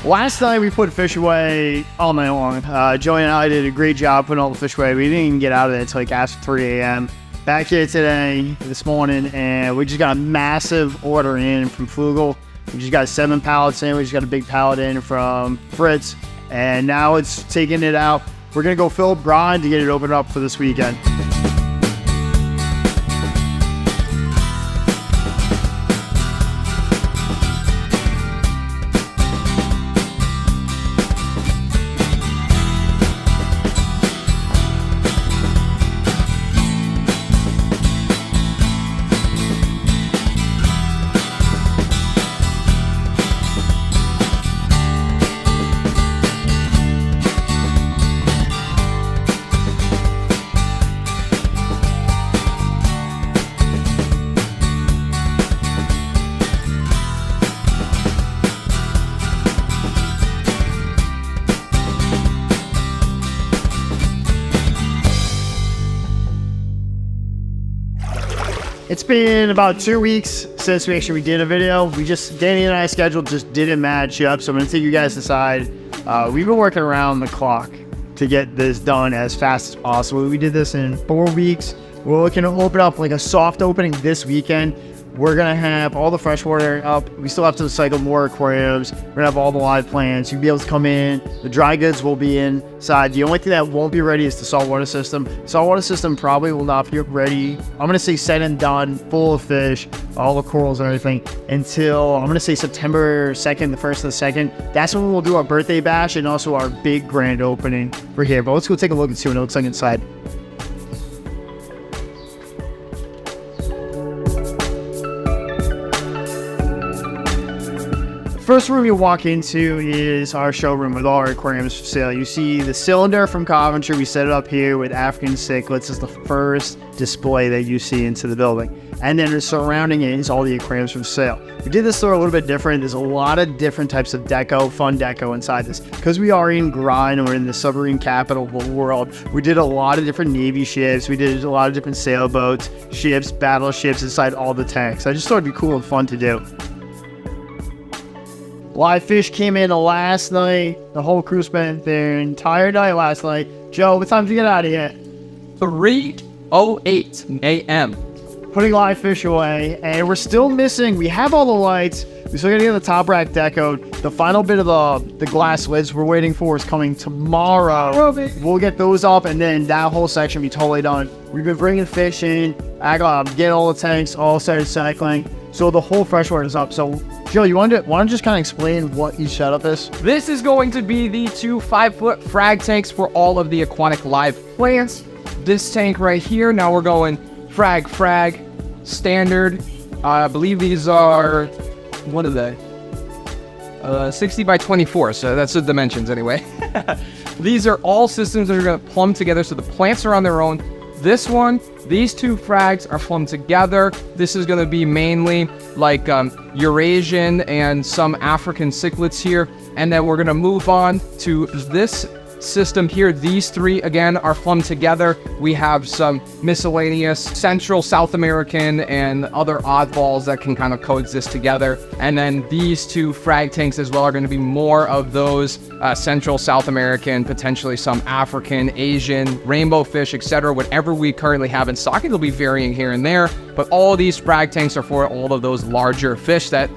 Last night we put fish away all night long. Joey and I did a great job putting all the fish away. We didn't even get out of it until like after 3 a.m. Back here today, this morning, and we just got a massive order in from Flugel. We just got 7 pallets in. We just got a big pallet in from Fritz, and now it's taking it out. We're gonna go fill up Groton to get it opened up for this weekend. It's been about 2 weeks since we did a video. Danny and I's schedule just didn't match up, so I'm gonna take you guys aside. We've been working around the clock to get this done as fast as possible. We did this in 4 weeks. We're looking to open up like a soft opening this weekend. We're gonna have all the freshwater up. We still have to cycle more aquariums. We're gonna have all the live plants. You'll be able to come in. The dry goods will be inside. The only thing that won't be ready is the saltwater system. Saltwater system probably will not be ready. I'm gonna say said and done, full of fish, all the corals and everything, until I'm gonna say September 2nd, the 1st and the 2nd. That's when we'll do our birthday bash and also our big grand opening for here. But let's go take a look and see what it looks like inside. First room you walk into is our showroom with all our aquariums for sale. You see the cylinder from Coventry. We set it up here with African cichlids. It's the first display that you see into the building. And then surrounding it is all the aquariums for sale. We did this store a little bit different. There's a lot of different types of deco, fun deco inside this. Because we are in Groton and we're in the submarine capital of the world, we did a lot of different Navy ships. We did a lot of different sailboats, ships, battleships inside all the tanks. I just thought it'd be cool and fun to do. Live fish came in last night. The whole crew spent their entire night last night. Joe, what time did you get out of here? 3:08 a.m. Putting live fish away, and we're still missing. We have all the lights. We still gotta get the top rack decoed. The final bit of the glass lids we're waiting for is coming tomorrow. We'll get those up, and then that whole section will be totally done. We've been bringing fish in, getting all the tanks all started cycling. So the whole freshwater is up. So Joe, you want to just kind of explain what each setup is? This is going to be the 2 5-foot frag tanks for all of the aquatic live plants. This tank right here, now we're going frag, standard. I believe these are, what are they? 60 by 24, so that's the dimensions anyway. These are all systems that are going to plumb together, so the plants are on their own. This one, these 2 frags are plumbed together. This is going to be mainly like Eurasian and some African cichlids here. And then we're going to move on to this system here. These 3 again are plumbed together. We have some miscellaneous Central South American and other oddballs that can kind of coexist together. And then these 2 frag tanks as well are going to be more of those Central South American, potentially some African, Asian, rainbow fish, etc. Whatever we currently have in stock, it'll be varying here and there. But all these frag tanks are for all of those larger fish that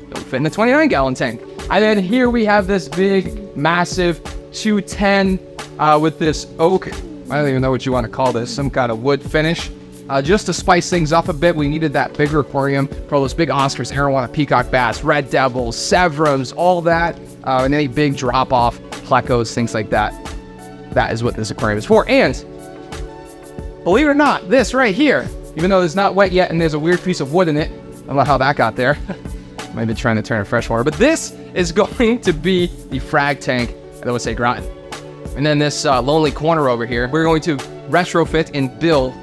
don't fit in a 29-gallon tank. And then here we have this big, massive 210 with this oak, I don't even know what you want to call this, some kind of wood finish. Just to spice things up a bit, we needed that bigger aquarium for all those big Oscars, arowana, peacock bass, red devils, severums, all that, and any big drop-off, plecos, things like that. That is what this aquarium is for. And believe it or not, this right here, even though it's not wet yet and there's a weird piece of wood in it, I don't know how that got there. Might have been trying to turn it freshwater, but this is going to be the frag tank at OSA Groton. And then this lonely corner over here, we're going to retrofit and build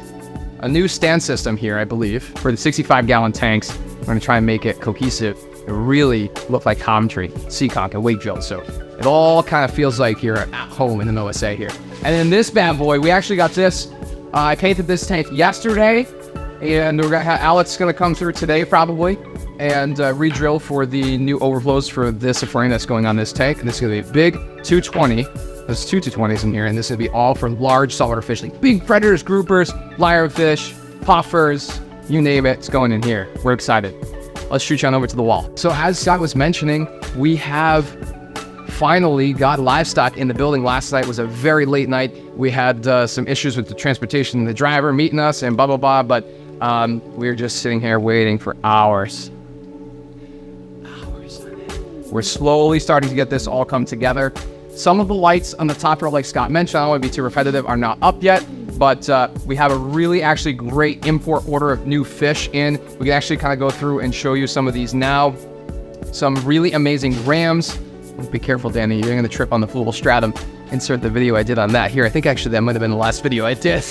a new stand system here, I believe, for the 65-gallon tanks. We're going to try and make it cohesive and really look like Coventry, Seaconk, and Wakefield. So it all kind of feels like you're at home in an OSA here. And then this bad boy, we actually got this. I painted this tank yesterday, and we're gonna have Alex gonna come through today probably. and re-drill for the new overflows for this aquarium that's going on this tank. And this is going to be a big 220. There's two 220s in here, and this is going to be all for large saltwater fish, like big predators, groupers, lionfish, puffers, you name it, it's going in here. We're excited. Let's shoot you on over to the wall. So as Scott was mentioning, we have finally got livestock in the building. Last night was a very late night. We had some issues with the transportation, the driver meeting us and blah, blah, blah, but we were just sitting here waiting for hours. We're slowly starting to get this all come together. Some of the lights on the top row, like Scott mentioned, I don't want to be too repetitive, are not up yet, but we have a really actually great import order of new fish in. We can actually kind of go through and show you some of these now. Some really amazing rams. Be careful, Danny, you're going to trip on the fluval stratum. Insert the video I did on that here. I think actually that might have been the last video I did.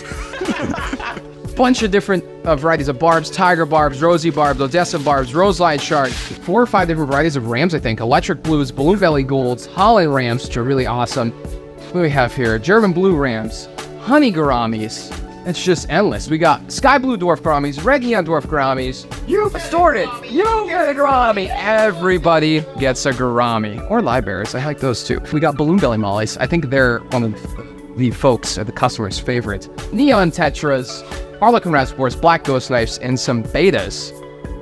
Bunch of different varieties of barbs, tiger barbs, rosy barbs, Odessa barbs, roseline sharks, 4 or 5 different varieties of rams, I think, electric blues, balloon belly golds, Holland rams, which are really awesome. What do we have here? German blue rams, honey gouramis. It's just endless. We got sky blue dwarf gouramis, red neon dwarf gouramis, you stored it, you get a gourami. Everybody gets a gourami, or live bears. I like those too. We got balloon belly mollies. I think they're one of the folks, or the customers' favorite. Neon tetras, Harlequin reservoirs, black ghost knives, and some betas.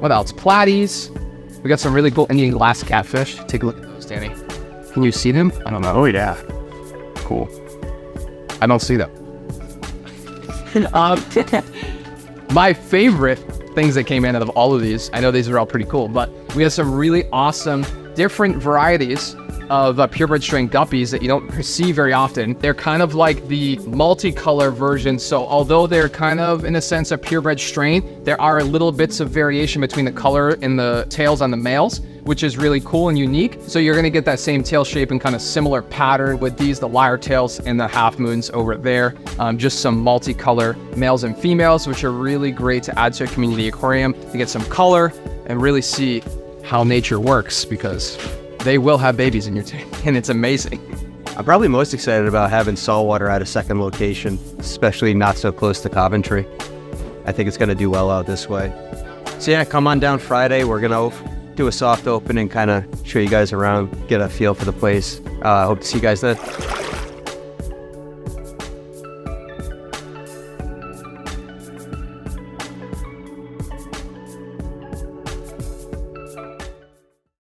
What else? Platies. We got some really cool Indian glass catfish. Take a look at those, Danny. Can you see them? I don't know. Oh, yeah. Cool. I don't see them. My favorite things that came in out of all of these, I know these are all pretty cool, but we have some really awesome different varieties of purebred strain guppies that you don't see very often. They're kind of like the multicolor version. So although they're kind of, in a sense, a purebred strain, there are little bits of variation between the color and the tails on the males, which is really cool and unique. So you're gonna get that same tail shape and kind of similar pattern with these, the lyre tails and the half moons over there. Just some multicolor males and females, which are really great to add to a community aquarium to get some color and really see how nature works, because they will have babies in your tank, and it's amazing. I'm probably most excited about having saltwater at a second location, especially not so close to Coventry. I think it's going to do well out this way. So yeah, come on down Friday. We're going to do a soft open and kind of show you guys around, get a feel for the place. Hope to see you guys then.